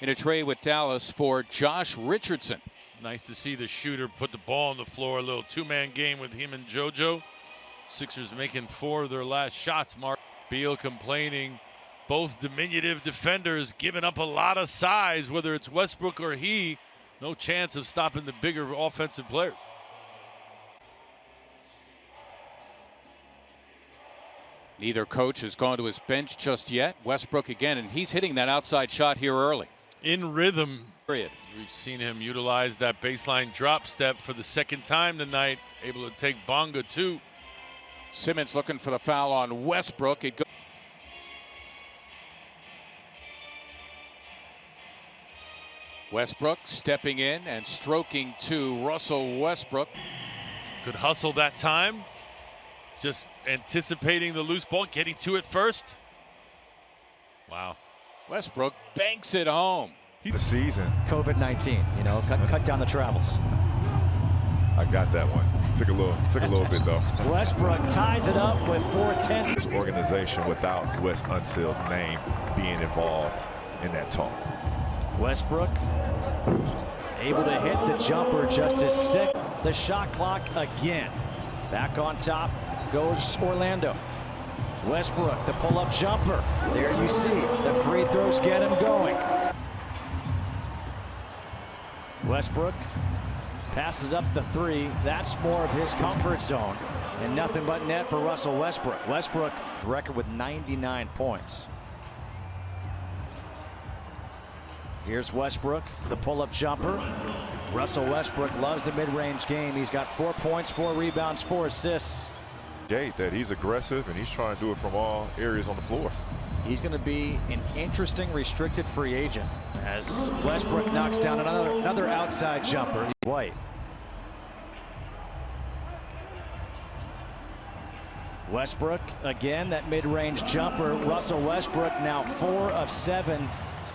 in a trade with Dallas for Josh Richardson. Nice to see the shooter put the ball on the floor. A little two-man game with him and JoJo. Sixers making 4 of their last shots. Mark Beal complaining. Both diminutive defenders giving up a lot of size, whether it's Westbrook or he. No chance of stopping the bigger offensive players. Neither coach has gone to his bench just yet. Westbrook again, and he's hitting that outside shot here early. In rhythm. Period. We've seen him utilize that baseline drop step for the second time tonight. Able to take Bonga too. Simmons looking for the foul on Westbrook. It goes. Westbrook stepping in and stroking to Russell Westbrook. Could hustle that time. Just anticipating the loose ball, getting to it first. Wow. Westbrook banks it home. The season. COVID-19, you know, cut down the travels. I got that one. Took a little bit though. Westbrook ties it up with 4:10. This organization without Wes Unsell's name being involved in that talk. Westbrook able to hit the jumper just as sick. The shot clock again. Back on top goes Orlando. Westbrook, the pull-up jumper. There you see the free throws get him going. Westbrook passes up the 3. That's more of his comfort zone. And nothing but net for Russell Westbrook. Westbrook record with 99 points. Here's Westbrook, the pull-up jumper. Russell Westbrook loves the mid-range game. He's got 4 points, 4 rebounds, 4 assists. That he's aggressive and he's trying to do it from all areas on the floor. He's going to be an interesting restricted free agent as Westbrook knocks down another outside jumper. White. Westbrook again, that mid-range jumper. Russell Westbrook now 4 of 7,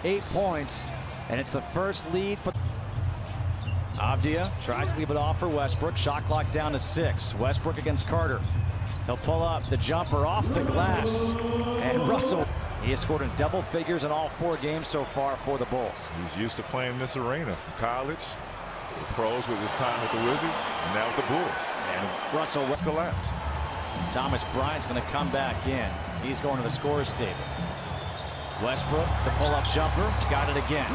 8 points, and it's the first lead for Avdia. Tries to leave it off for Westbrook. Shot clock down to 6. Westbrook against Carter. He'll pull up the jumper off the glass, and Russell. He has scored in double figures in all 4 games so far for the Bulls. He's used to playing this arena from college to the pros with his time with the Wizards, and now with the Bulls. And Russell West collapse. Thomas Bryant's going to come back in. He's going to the scorers table. Westbrook, the pull-up jumper, got it again.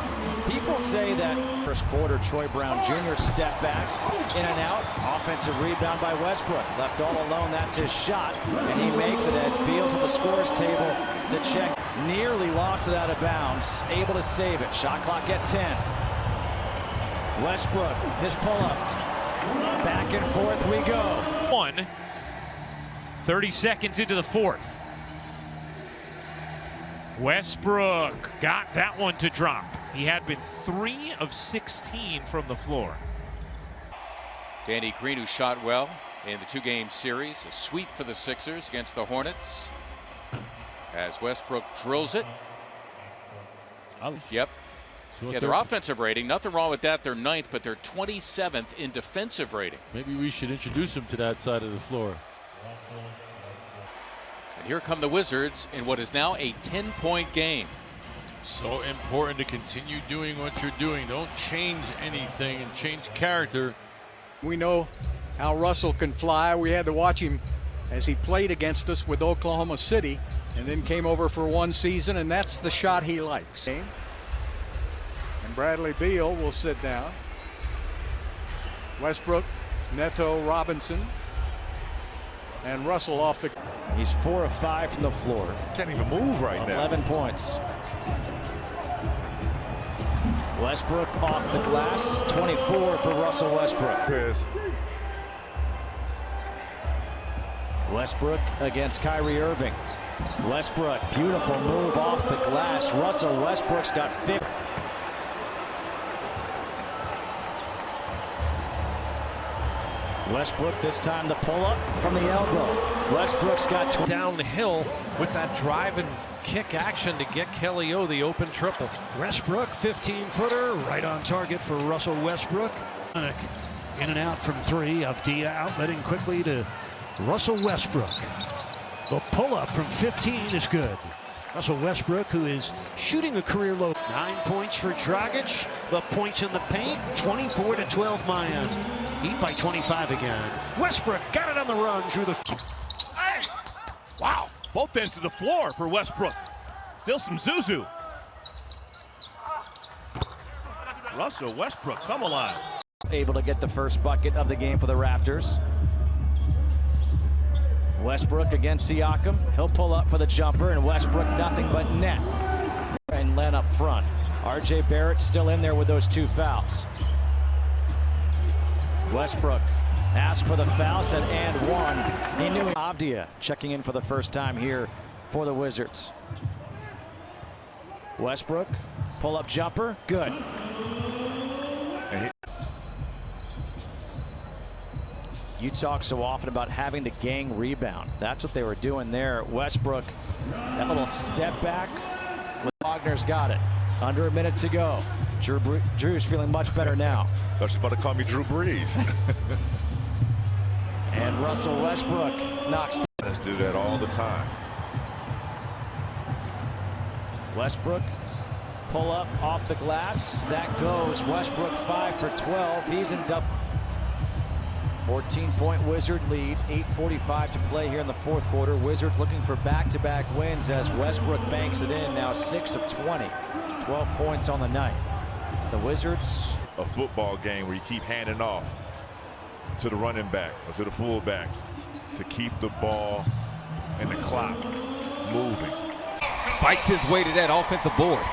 People say that first quarter, Troy Brown Jr. step back, in and out. Offensive rebound by Westbrook. Left all alone, that's his shot. And he makes it as Beal's at the scorers table to check. Nearly lost it out of bounds. Able to save it. Shot clock at 10. Westbrook, his pull-up. Back and forth we go. 30 seconds into the 4th. Westbrook got that one to drop. He had been 3 of 16 from the floor. Danny Green, who shot well in the 2-game series. A sweep for the Sixers against the Hornets. As Westbrook drills it. Yep. Yeah, their offensive rating, nothing wrong with that. They're 9th, but they're 27th in defensive rating. Maybe we should introduce him to that side of the floor. And here come the Wizards in what is now a 10-point game. So important to continue doing what you're doing. Don't change anything and change character. We know how Russell can fly. We had to watch him as he played against us with Oklahoma City and then came over for 1 season, and that's the shot he likes. And Bradley Beal will sit down. Westbrook, Neto, Robinson, and Russell off the. He's 4 of 5 from the floor. Can't even move right now. 11 points. Westbrook off the glass. 24 for Russell Westbrook. Westbrook against Kyrie Irving. Westbrook, beautiful move off the glass. Russell Westbrook's got 50. Westbrook this time the pull-up from the elbow. Westbrook's got Down the hill with that drive and kick action to get Kelly O the open triple. Westbrook, 15-footer, right on target for Russell Westbrook. In and out from 3. Avdia outletting quickly to Russell Westbrook. The pull-up from 15 is good. Russell Westbrook, who is shooting a career low. 9 points for Dragic. The points in the paint, 24-12 Miami. Heat by 25 again. Westbrook got it on the run through the... Wow, both ends of the floor for Westbrook. Still some Zuzu. Russell Westbrook, come alive. Able to get the first bucket of the game for the Raptors. Westbrook against Siakam. He'll pull up for the jumper, and Westbrook nothing but net. And Len up front. RJ Barrett still in there with those 2 fouls. Westbrook asked for the foul, said and one. He knew. Avdia checking in for the first time here for the Wizards. Westbrook, pull-up jumper, good. You talk so often about having the gang rebound. That's what they were doing there. Westbrook, that little step back. Wagner's got it. Under a minute to go. Drew's feeling much better now. Thought you were about to call me Drew Brees. And Russell Westbrook knocks. Let's do that all the time. Westbrook, pull up off the glass. That goes. Westbrook 5 for 12. He's in double. 14-point Wizard lead, 8:45 to play here in the fourth quarter. Wizards looking for back-to-back wins as Westbrook banks it in, now 6 of 20. 12 points on the night. The Wizards. A football game where you keep handing off to the running back or to the fullback to keep the ball and the clock moving. Fights his way to that offensive board.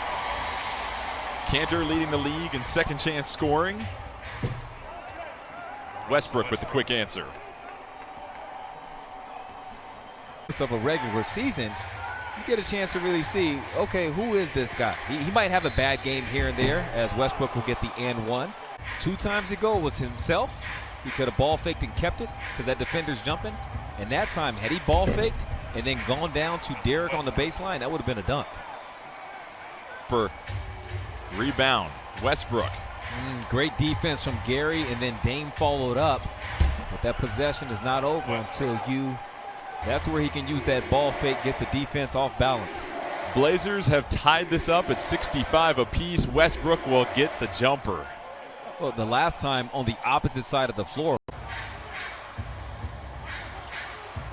Cantor leading the league in second chance scoring. Westbrook with the quick answer. Of a regular season, you get a chance to really see, okay, who is this guy? He might have a bad game here and there, as Westbrook will get the and one. 2 times ago was himself. He could have ball faked and kept it because that defender's jumping. And that time, had he ball faked and then gone down to Derek on the baseline, that would have been a dunk. For rebound, Westbrook. Great defense from Gary, and then Dame followed up. But that possession is not over until that's where he can use that ball fake, get the defense off balance. Blazers have tied this up at 65 apiece. Westbrook will get the jumper. Well, the last time on the opposite side of the floor.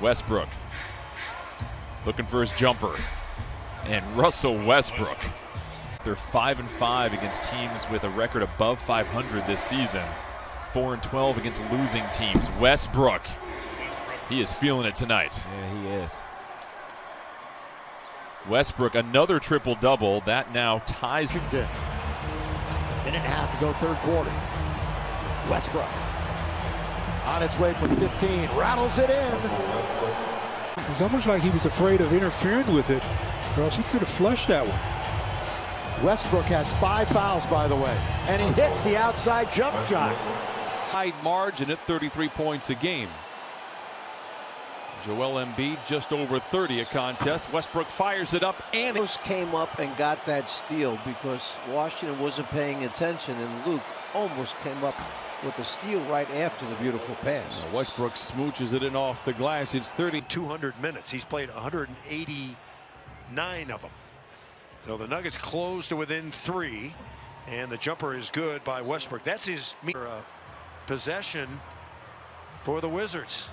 Westbrook looking for his jumper. And Russell Westbrook. They're 5-5 against teams with a record above 500 this season. 4-12 against losing teams. Westbrook, he is feeling it tonight. Yeah, he is. Westbrook, another triple-double. That now ties. Minute and a half to go third quarter. Westbrook on its way from 15, rattles it in. It's almost like he was afraid of interfering with it, or else he could have flushed that one. Westbrook has 5 fouls, by the way, and he hits the outside jump shot. Side margin at 33 points a game. Joel Embiid just over 30 a contest. Westbrook fires it up, and it came up and got that steal because Washington wasn't paying attention, and Luke almost came up with a steal right after the beautiful pass. Westbrook smooches it in off the glass. It's 200 minutes. He's played 189 of them. So the Nuggets close to within 3, and the jumper is good by Westbrook. That's his possession for the Wizards.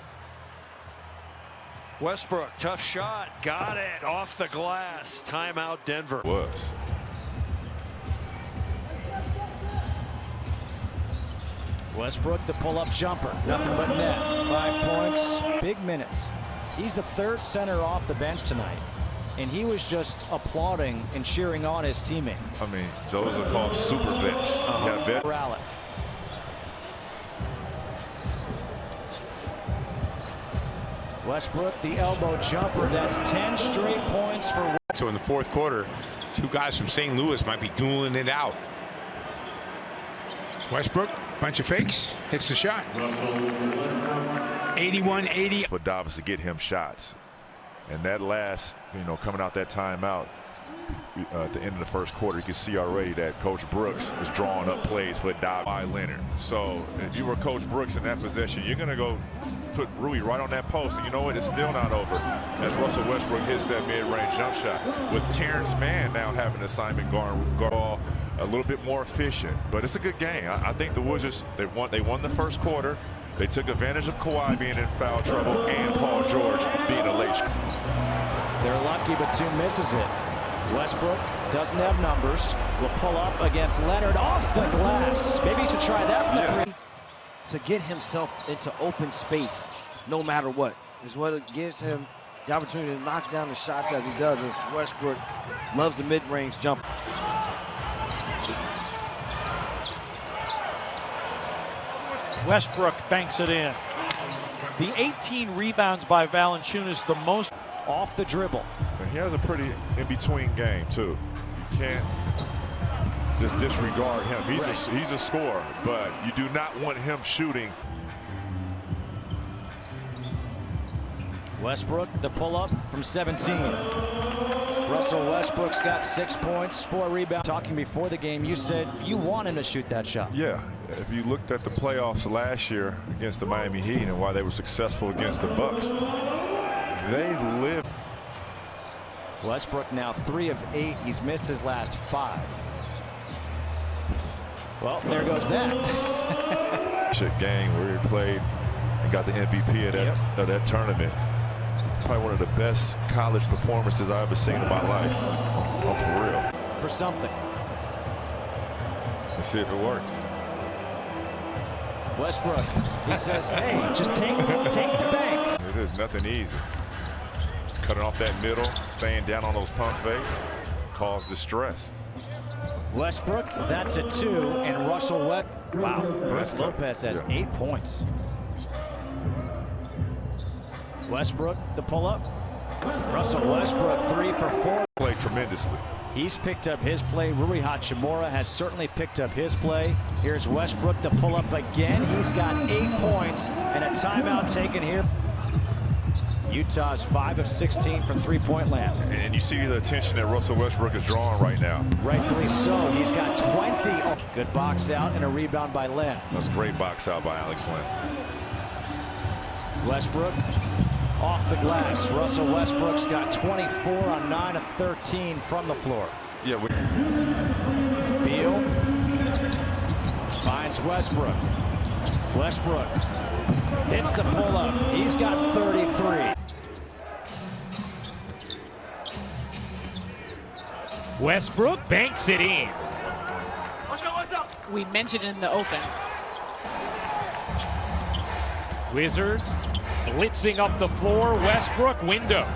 Westbrook, tough shot, got it off the glass. Timeout, Denver. Westbrook, the pull-up jumper, nothing but net. 5 points, big minutes. He's the 3rd center off the bench tonight. And he was just applauding and cheering on his teammate. I mean, those are called super vets. Rally. Westbrook, the elbow jumper. That's 10 straight points for. So in the fourth quarter, 2 guys from St. Louis might be dueling it out. Westbrook, bunch of fakes, hits the shot. 81-80. For Davis to get him shots. And that last, coming out that timeout, at the end of the first quarter, you can see already that Coach Brooks is drawing up plays for by Leonard. So if you were Coach Brooks in that possession, you're going to go put Rui right on that post. And you know what? It's still not over as Russell Westbrook hits that mid-range jump shot. With Terrence Mann now having assignment guard a little bit more efficient. But it's a good game. I think the Wizards, they won the first quarter. They took advantage of Kawhi being in foul trouble and Paul George being a late. They're lucky, but 2 misses it. Westbrook doesn't have numbers. Will pull up against Leonard off the glass. Maybe he should try that from the three. To get himself into open space, no matter what, is what it gives him the opportunity to knock down the shots as he does. As Westbrook loves the mid-range jump. Westbrook banks it in. The 18 rebounds by Valanciunas, the most off the dribble. And he has a pretty in-between game too. You can't just disregard him. He's a scorer, but you do not want him shooting. Westbrook, the pull-up from 17. Russell Westbrook's got 6 points, 4 rebounds. Talking before the game, you said you want him to shoot that shot. Yeah, if you looked at the playoffs last year against the Miami Heat and why they were successful against the Bucks, they live. Westbrook now 3 of 8. He's missed his last 5. Well, there goes that. Game where he played and got the MVP of that tournament. Probably one of the best college performances I've ever seen in my life. Oh, for real. For something. Let's see if it works. Westbrook, he says, hey, just take the bank. It is nothing easy. Cutting off that middle, staying down on those pump fakes, cause distress. Westbrook, that's a 2, and Russell wow, Brooks Lopez has 8 points. Westbrook, the pull-up. Russell Westbrook, 3 for 4. Played tremendously. He's picked up his play. Rui Hachimura has certainly picked up his play. Here's Westbrook, the pull-up again. He's got 8 points and a timeout taken here. Utah's 5 of 16 from three-point land. And you see the attention that Russell Westbrook is drawing right now. Rightfully so. He's got 20. Oh, good box out and a rebound by Len. That's a great box out by Alex Len. Westbrook off the glass. Russell Westbrook's got 24 on 9 of 13 from the floor. Yeah. Beal finds Westbrook. Westbrook hits the pull-up. He's got 33. Westbrook banks it in. We mentioned in the open. Wizards blitzing up the floor. Westbrook window.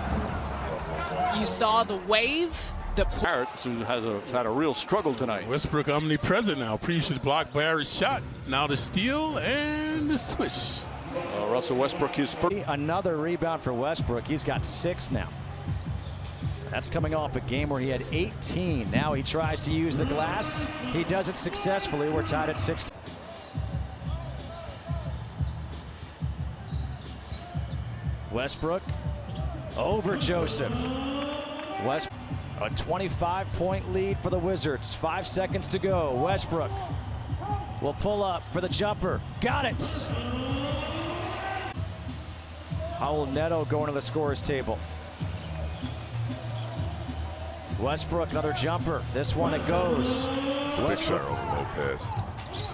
You saw the wave. The Barrett, who has had a real struggle tonight. Westbrook omnipresent now. Previously blocked Barrett's shot. Now the steal and the swish. Russell Westbrook is first. Another rebound for Westbrook. He's got 6 now. That's coming off a game where he had 18. Now he tries to use the glass. He does it successfully. We're tied at 16. Westbrook over Joseph. Westbrook, a 25-point lead for the Wizards. 5 seconds to go. Westbrook will pull up for the jumper. Got it. Raul Neto going to the scorer's table. Westbrook, another jumper. This one it goes. It's a big shot over Lopez.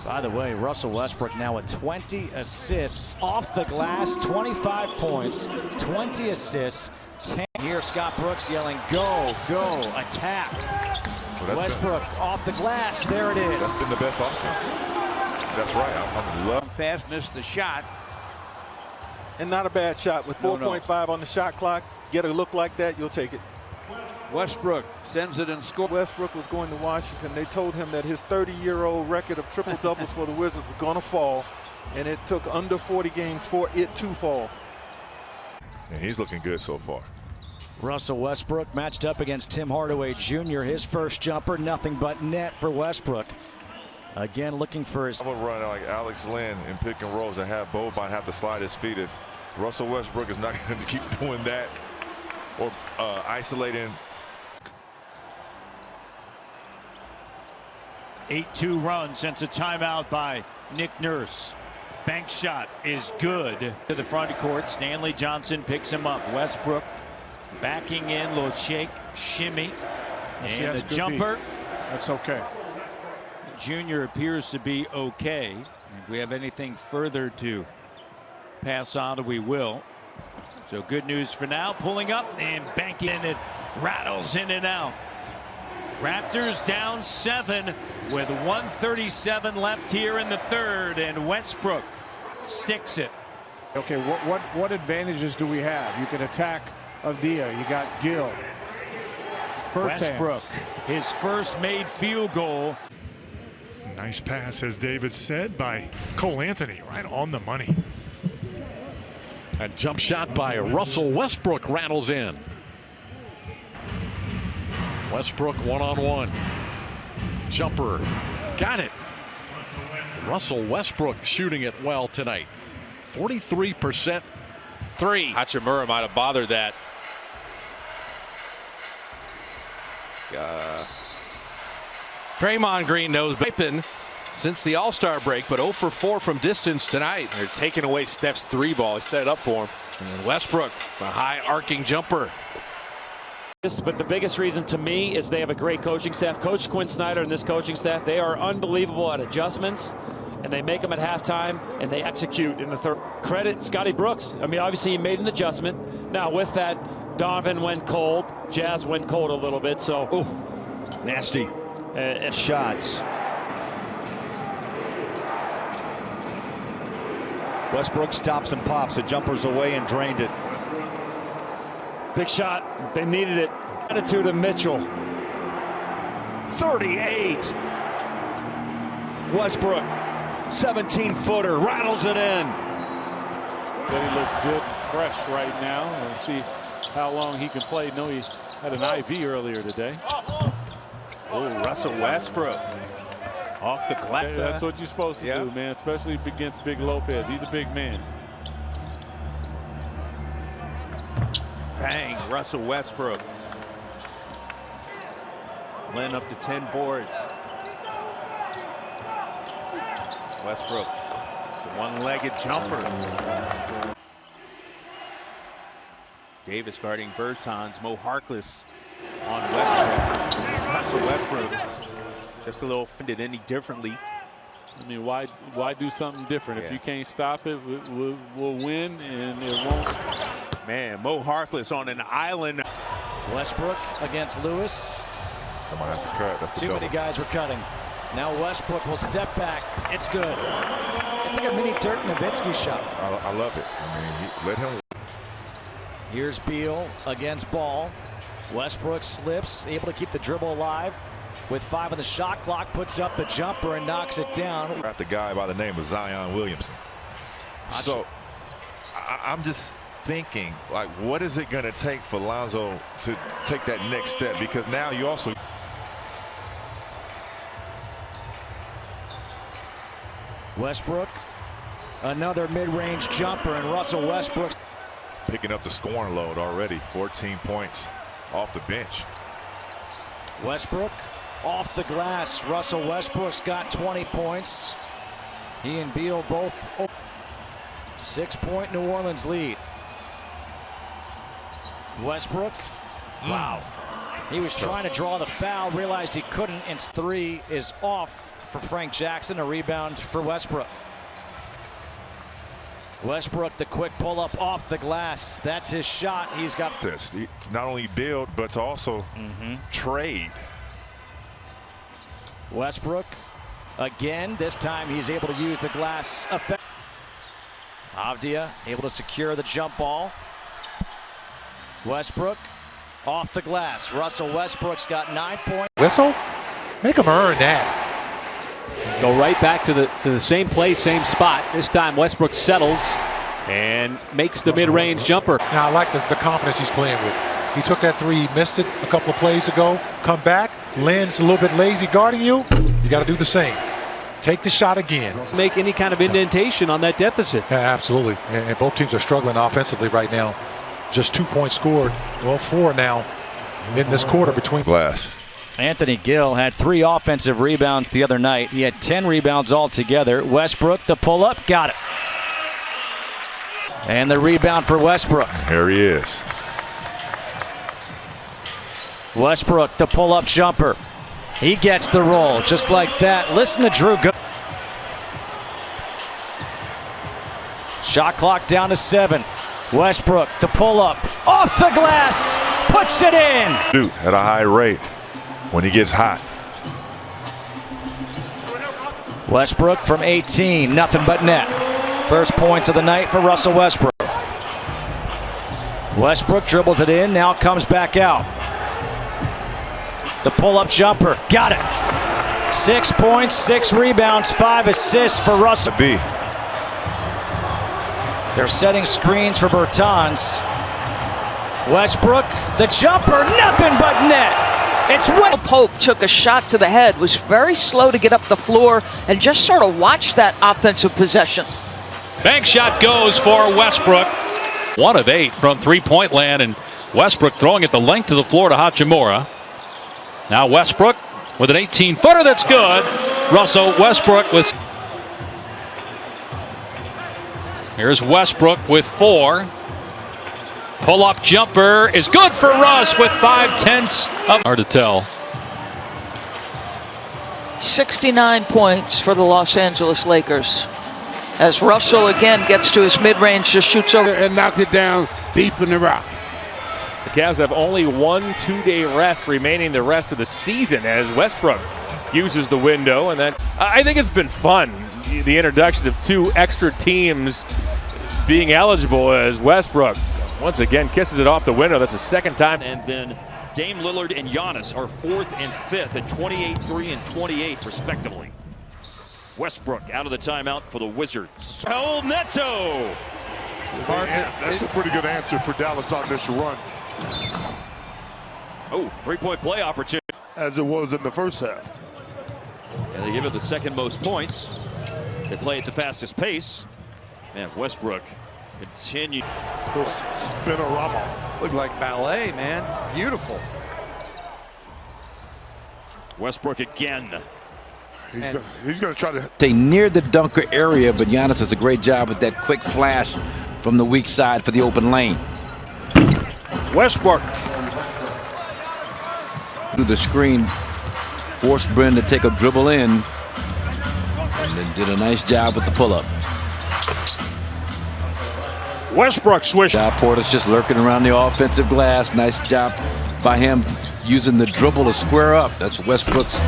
By the way, Russell Westbrook now with 20 assists off the glass, 25 points, 20 assists. 10. Here, Scott Brooks yelling, go, go, attack. Well, Westbrook off the glass. There it is. That's been the best offense. That's right. I'm love. Pass missed the shot. And not a bad shot with 4.5 on the shot clock. Get a look like that, you'll take it. Westbrook sends it and scores. Westbrook was going to Washington. They told him that his 30-year-old record of triple-doubles for the Wizards was going to fall, and it took under 40 games for it to fall. And he's looking good so far. Russell Westbrook matched up against Tim Hardaway Jr. His first jumper, nothing but net for Westbrook. Again, looking for his. I'm going to run like Alex Len in pick and rolls and have Boban have to slide his feet. If Russell Westbrook is not going to keep doing that or isolating. 8-2 run since a timeout by Nick Nurse. Bank shot is good. To the front court, Stanley Johnson picks him up. Westbrook backing in, little shake, shimmy. And the jumper. That's okay. Junior appears to be okay. If we have anything further to pass on, we will. So good news for now. Pulling up and banking in. It rattles in and out. Raptors down 7 with 1:37 left here in the third, and Westbrook sticks it. Okay, what advantages do we have? You can attack Avdia. You got Gill. Westbrook, his first made field goal. Nice pass, as David said, by Cole Anthony, right on the money. A jump shot by Russell Westbrook rattles in. Westbrook one-on-one. Jumper. Got it. Russell Westbrook shooting it well tonight. 43% three. Hachimura might have bothered that. Draymond Green knows Pippen since the All-Star break, but 0 for 4 from distance tonight. They're taking away Steph's 3-ball. He set it up for him. And Westbrook, the high arcing jumper. But the biggest reason to me is they have a great coaching staff. Coach Quinn Snyder and this coaching staff, they are unbelievable at adjustments, and they make them at halftime, and they execute in the third. Credit Scotty Brooks. I mean, obviously he made an adjustment. Now with that, Donovan went cold. Jazz went cold a little bit. So, nasty shots. Westbrook stops and pops. The jumper's away and drained it. Big shot. They needed it. Attitude of Mitchell. 38. Westbrook, 17-footer, rattles it in. He looks good and fresh right now. We'll see how long he can play. No, he had an IV earlier today. Oh, Russell Westbrook off the glass. Yeah, that's what you're supposed to do, man, especially against Big Lopez. He's a big man. Bang, Russell Westbrook. Len up to 10 boards. Westbrook, the one-legged jumper. Davis guarding Bertans. Mo Harkless on Westbrook. Russell Westbrook just a little offended any differently. I mean, why do something different? If you can't stop it, we'll win, and it won't. Man, Mo Harkless on an island. Westbrook against Lewis. Someone has to cut. That's Too many guys were cutting. Now Westbrook will step back. It's good. It's like a mini Dirk Nowitzki shot. I love it. I mean, let him. Here's Beal against Ball. Westbrook slips, able to keep the dribble alive. With 5 on the shot clock, puts up the jumper and knocks it down. Draft a guy by the name of Zion Williamson. So I'm just thinking, like, what is it going to take for Lonzo to take that next step? Because now you also. Westbrook, another mid-range jumper, and Russell Westbrook picking up the scoring load already. 14 points off the bench. Westbrook off the glass. Russell Westbrook's got 20 points. He and Beal both. 6-point New Orleans lead. Westbrook. Wow. He was trying to draw the foul, realized he couldn't, and 3 is off for Frank Jackson. A rebound for Westbrook. Westbrook, the quick pull up off the glass. That's his shot. He's got this. Not only build, but to also trade. Westbrook again. This time he's able to use the glass effect. Avdia able to secure the jump ball. Westbrook off the glass. Russell Westbrook's got 9 points. Whistle? Make him earn that. Go right back to the same place, same spot. This time Westbrook settles and makes the mid-range jumper. Now I like the confidence he's playing with. He took that 3, he missed it a couple of plays ago. Come back, Len's a little bit lazy guarding you. You got to do the same. Take the shot again. Make any kind of indentation on that deficit. Yeah, absolutely. And both teams are struggling offensively right now. Just 2 points scored. Well, 4 now in this quarter between. Glass. Anthony Gill had 3 offensive rebounds the other night. He had 10 rebounds altogether. Westbrook, the pull-up, got it. And the rebound for Westbrook. There he is. Westbrook, the pull-up jumper. He gets the roll just like that. Listen to Drew go. Shot clock down to 7. Westbrook, the pull-up, off the glass, puts it in. Shoot at a high rate when he gets hot. Westbrook from 18, nothing but net. First points of the night for Russell Westbrook. Westbrook dribbles it in, now comes back out. The pull-up jumper, got it. 6 points, 6 rebounds, 5 assists for Russell. B. They're setting screens for Bertans. Westbrook, the jumper, nothing but net. It's Pope took a shot to the head, was very slow to get up the floor, and just sort of watched that offensive possession. Bank shot goes for Westbrook. 1 of 8 from three-point land, and Westbrook throwing it the length of the floor to Hachimura. Now Westbrook with an 18-footer that's good. Russell Westbrook with... Here's Westbrook with 4. Pull-up jumper is good for Russ with 5/10 of... Hard to tell. 69 points for the Los Angeles Lakers. As Russell again gets to his mid-range, just shoots over. And knocked it down deep in the rock. The Cavs have only 1 2-day rest remaining the rest of the season as Westbrook uses the window. And then I think it's been fun, the introduction of 2 extra teams being eligible as Westbrook once again kisses it off the window. That's the second time. And then Dame Lillard and Giannis are 4th and 5th at 28-3 and 28 respectively. Westbrook out of the timeout for the Wizards. El Neto. That's a pretty good answer for Dallas on this run. Oh, 3-point play opportunity. As it was in the first half. And they give it the second most points. They play at the fastest pace. And Westbrook continue. Spinorama. Looked like ballet, man. Beautiful. Westbrook again. He's going to try to stay near the dunker area, but Giannis does a great job with that quick flash from the weak side for the open lane. Westbrook through the screen, forced Bren to take a dribble in, and then did a nice job with the pull-up. Westbrook swish. Porter's just lurking around the offensive glass. Nice job by him using the dribble to square up. That's Westbrook's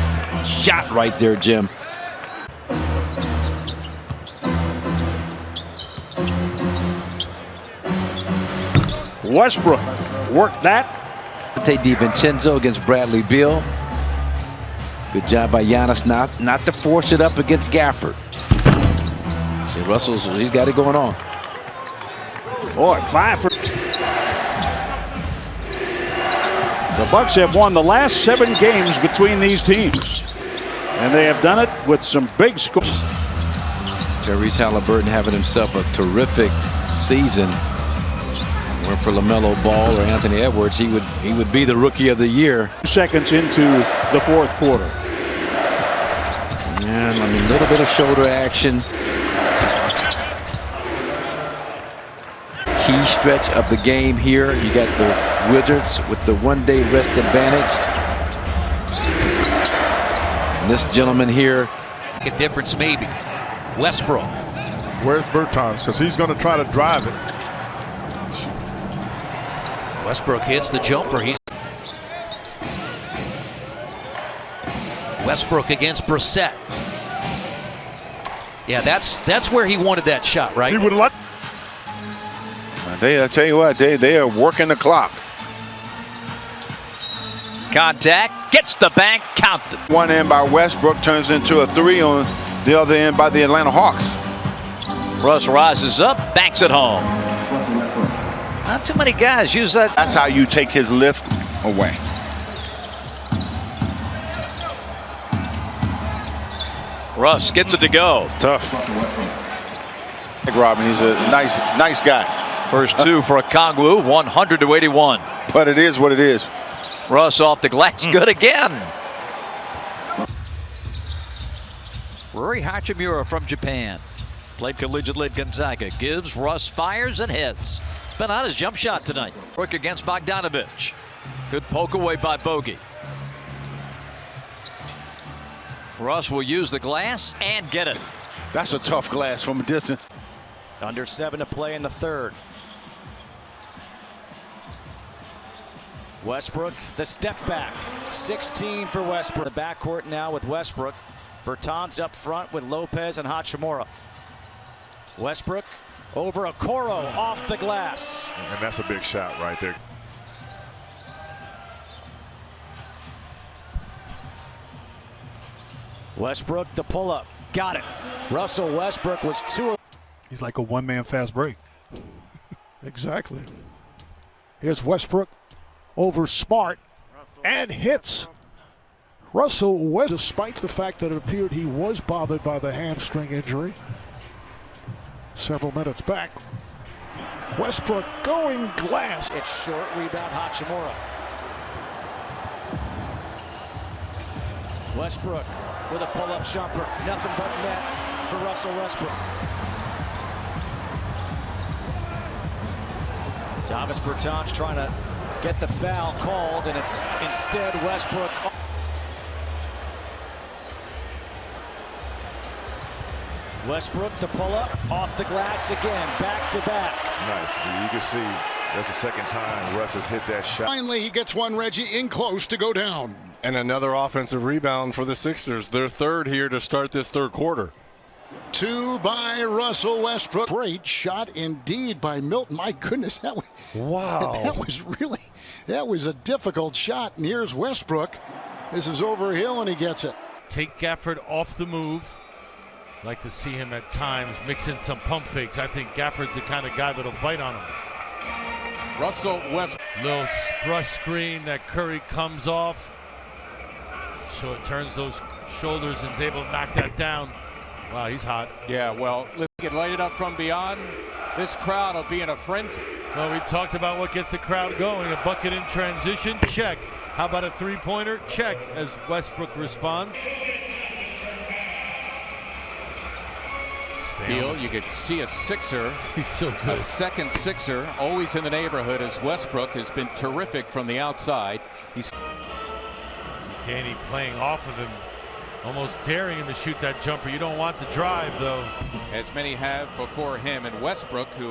shot right there, Jim. Westbrook worked that. DiVincenzo against Bradley Beal. Good job by Giannis not to force it up against Gafford. See, he's got it going on. Boy, 5 for... The Bucks have won the last 7 games between these teams. And they have done it with some big scores. Tyrese Halliburton having himself a terrific season. Went for LaMelo Ball or Anthony Edwards, he would be the rookie of the year. 2 seconds into the 4th quarter. And I mean, a little bit of shoulder action. Key stretch of the game here. You got the Wizards with the 1-day rest advantage. And this gentleman here. A difference maybe. Westbrook. Where's Bertans? Because he's going to try to drive it. Westbrook hits the jumper. Westbrook against Brissett. Yeah, that's where he wanted that shot, right? He would let. I tell you what, they are working the clock. Contact, gets the bank, counted. One end by Westbrook turns into a 3 on the other end by the Atlanta Hawks. Russ rises up, banks it home. Not too many guys use that. That's how you take his lift away. Russ gets it to go. It's tough. Robin, he's a nice guy. First 2 for Okongwu, 100-81. But it is what it is. Russ off the glass, good again. Rory Hachimura from Japan. Played collegiately at Gonzaga. Gives, Russ fires and hits. Been on his jump shot tonight. Brook against Bogdanovich. Good poke away by Bogey. Russ will use the glass and get it. That's a tough glass from a distance. Under 7 to play in the third. Westbrook, the step back. 16 for Westbrook. The backcourt now with Westbrook. Bertans up front with Lopez and Hachimura. Westbrook over Okoro off the glass. And that's a big shot right there. Westbrook, the pull-up. Got it. Russell Westbrook was 2. He's like a one-man fast break. Exactly. Here's Westbrook over Smart and hits. Russell Westbrook, despite the fact that it appeared he was bothered by the hamstring injury several minutes back. Westbrook going glass. It's short, rebound Hachimura. Westbrook with a pull-up jumper. Nothing but net for Russell Westbrook. Thomas Bertans trying to get the foul called, and it's instead Westbrook. Westbrook, the pull-up, off the glass again, back-to-back. Nice. You can see that's the second time Russ has hit that shot. Finally, he gets one, Reggie, in close to go down. And another offensive rebound for the Sixers. Their third here to start this third quarter. 2 by Russell Westbrook. Great shot indeed by Milton. My goodness, that was a difficult shot. And here's Westbrook. This is over Hill, and he gets it. Take Gafford off the move. Like to see him at times mix in some pump fakes. I think Gafford's the kind of guy that'll bite on him. Russell Westbrook. Little brush screen that Curry comes off. So it turns those shoulders and is able to knock that down. Wow, he's hot. Yeah, well, let's get lighted up from beyond. This crowd will be in a frenzy. Well, we talked about what gets the crowd going. A bucket in transition, check. How about a three-pointer? Check, as Westbrook responds. Deal, you could see a Sixer. He's so good. A second Sixer, always in the neighborhood, as Westbrook has been terrific from the outside. He's Danny playing off of him, almost daring him to shoot that jumper. You don't want the drive, though. As many have before him, and Westbrook, who